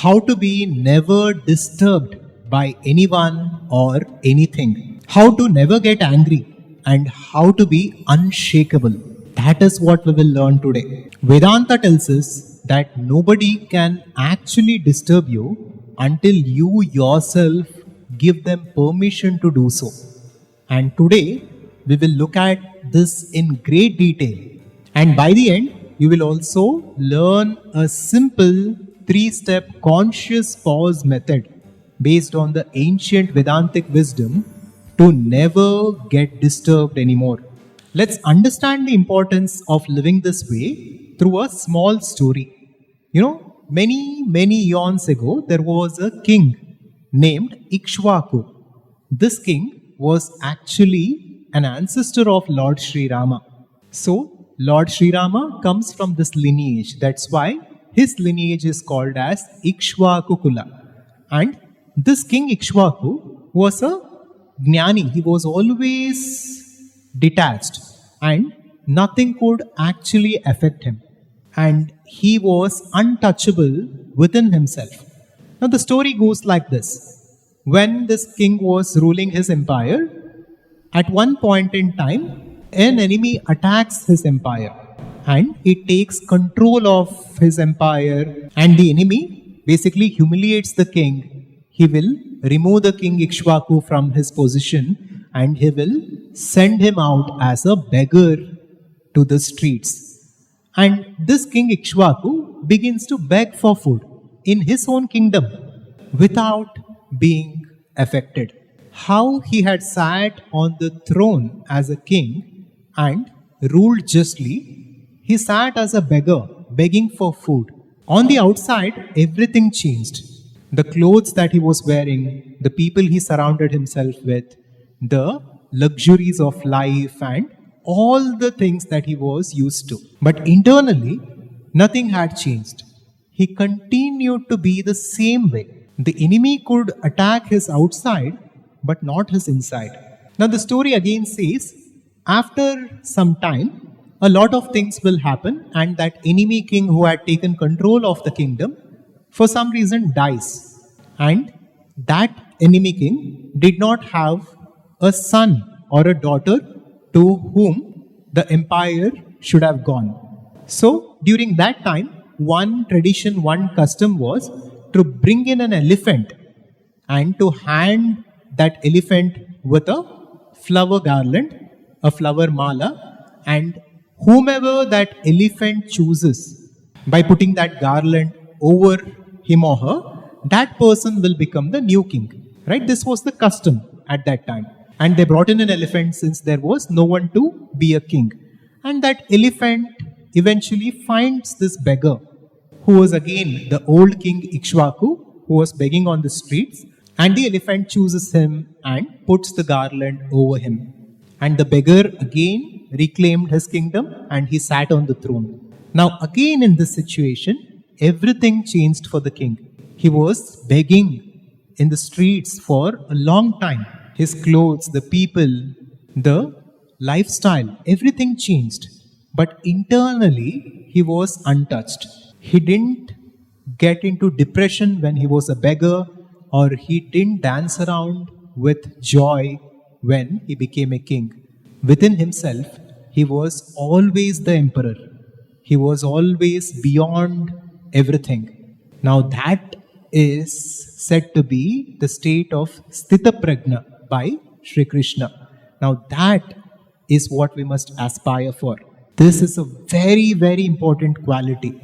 how to be never disturbed by anyone or anything, how to never get angry, and how to be unshakable. That is what we will learn today. Vedanta tells us that nobody can actually disturb you until you yourself give them permission to do so. And today we will look at this in great detail. And by the end, you will also learn a simple 3-step conscious pause method based on the ancient Vedantic wisdom to never get disturbed anymore. Let's understand the importance of living this way through a small story. Many eons ago, there was a king named Ikshvaku. This king was actually an ancestor of Lord Sri Rama. So, Lord Sri Rama comes from this lineage. That's why his lineage is called as Ikshvaku Kula. And this king Ikshvaku was a Jnani. He was always detached and nothing could actually affect him. And he was untouchable within himself. Now the story goes like this. When this king was ruling his empire, at one point in time, an enemy attacks his empire and he takes control of his empire, and the enemy basically humiliates the king. He will remove the king Ikshvaku from his position and he will send him out as a beggar to the streets. And this king Ikshvaku begins to beg for food in his own kingdom without being affected. How he had sat on the throne as a king and ruled justly, he sat as a beggar, begging for food. On the outside, everything changed. The clothes that he was wearing, the people he surrounded himself with, the luxuries of life, and all the things that he was used to. But internally, nothing had changed. He continued to be the same way. The enemy could attack his outside, but not his inside. Now the story again says, after some time, a lot of things will happen, and that enemy king who had taken control of the kingdom, for some reason dies. And that enemy king did not have a son or a daughter to whom the empire should have gone. So during that time, one tradition, one custom was to bring in an elephant and to hand that elephant with a flower garland, a flower mala, and whomever that elephant chooses, by putting that garland over him or her, that person will become the new king. Right? This was the custom at that time. And they brought in an elephant since there was no one to be a king. And that elephant eventually finds this beggar, who was again the old king Ikshvaku, who was begging on the streets. And the elephant chooses him and puts the garland over him. And the beggar again reclaimed his kingdom and he sat on the throne. Now again in this situation, everything changed for the king. He was begging in the streets for a long time. His clothes, the people, the lifestyle, everything changed. But internally, he was untouched. He didn't get into depression when he was a beggar, or he didn't dance around with joy when he became a king. Within himself, he was always the emperor. He was always beyond everything. Now that is said to be the state of Sthita Prajna by Sri Krishna. Now that is what we must aspire for. This is a very, very important quality.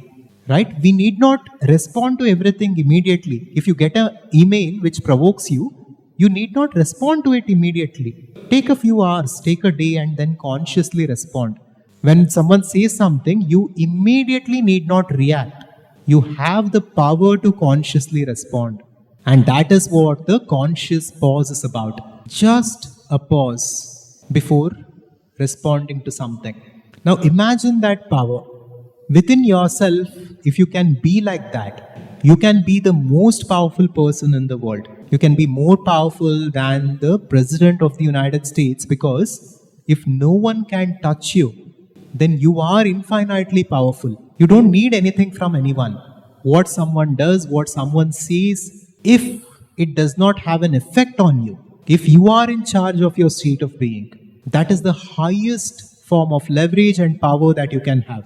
Right? We need not respond to everything immediately. If you get an email which provokes you, you need not respond to it immediately. Take a few hours, take a day, and then consciously respond. When someone says something, you immediately need not react. You have the power to consciously respond. And that is what the conscious pause is about. Just a pause before responding to something. Now imagine that power. Within yourself, if you can be like that, you can be the most powerful person in the world. You can be more powerful than the President of the United States, because if no one can touch you, then you are infinitely powerful. You don't need anything from anyone. what someone does, what someone says, if it does not have an effect on you, if you are in charge of your state of being, that is the highest form of leverage and power that you can have.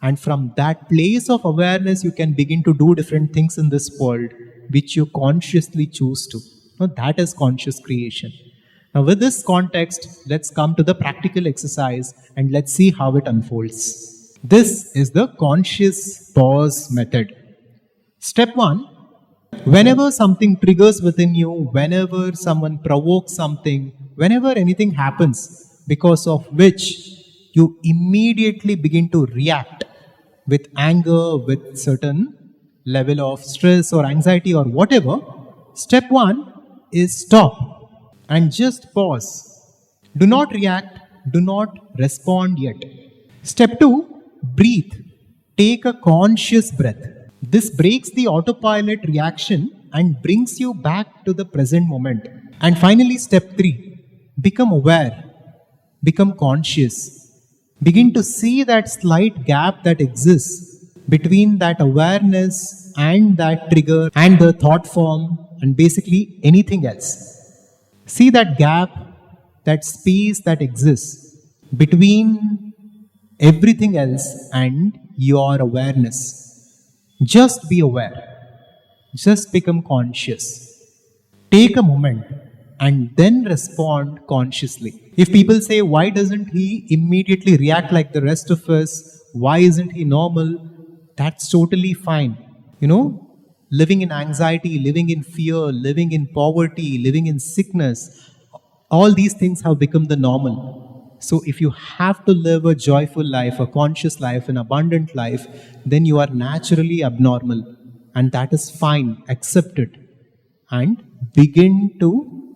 And from that place of awareness, you can begin to do different things in this world which you consciously choose to. Now, that is conscious creation. Now, with this context, let's come to the practical exercise and let's see how it unfolds. This is the conscious pause method. Step 1. Whenever something triggers within you, whenever someone provokes something, whenever anything happens because of which you immediately begin to react with anger, with certain level of stress or anxiety or whatever, step 1 is stop and just pause. Do not react, do not respond yet. Step 2, breathe. Take a conscious breath. This breaks the autopilot reaction and brings you back to the present moment. And finally, step 3, become aware, become conscious. Begin to see that slight gap that exists between that awareness and that trigger and the thought form and basically anything else. See that gap, that space that exists between everything else and your awareness. Just be aware. Just become conscious. Take a moment and then respond consciously. If people say, why doesn't he immediately react like the rest of us? Why isn't he normal? That's totally fine. Living in anxiety, living in fear, living in poverty, living in sickness, all these things have become the normal. So if you have to live a joyful life, a conscious life, an abundant life, then you are naturally abnormal. And that is fine. Accept it. And begin to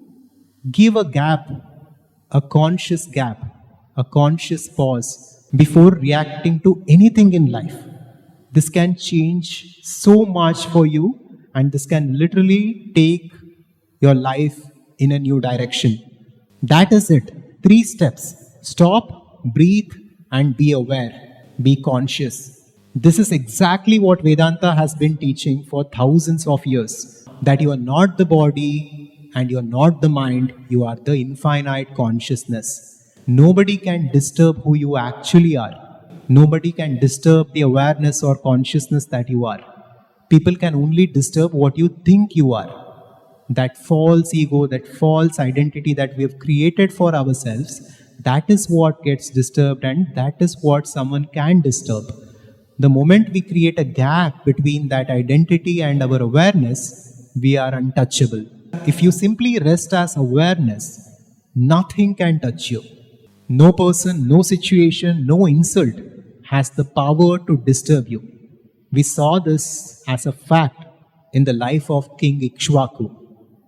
give a gap, a conscious gap, a conscious pause before reacting to anything in life. This can change so much for you, and this can literally take your life in a new direction. That is it. 3 steps. Stop, breathe, and be aware. Be conscious. This is exactly what Vedanta has been teaching for thousands of years. That you are not the body and you are not the mind, you are the infinite consciousness. Nobody can disturb who you actually are. Nobody can disturb the awareness or consciousness that you are. People can only disturb what you think you are. That false ego, that false identity that we have created for ourselves, that is what gets disturbed, and that is what someone can disturb. The moment we create a gap between that identity and our awareness, we are untouchable. If you simply rest as awareness, nothing can touch you. No person, no situation, no insult has the power to disturb you. We saw this as a fact in the life of King Ikshvaku.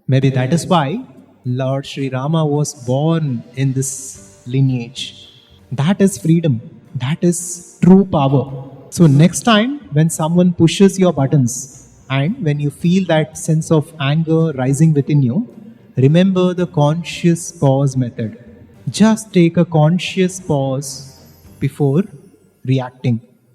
Maybe that is why Lord Sri Rama was born in this lineage. That is freedom. That is true power. So next time when someone pushes your buttons and when you feel that sense of anger rising within you, remember the conscious pause method. Just take a conscious pause before reacting.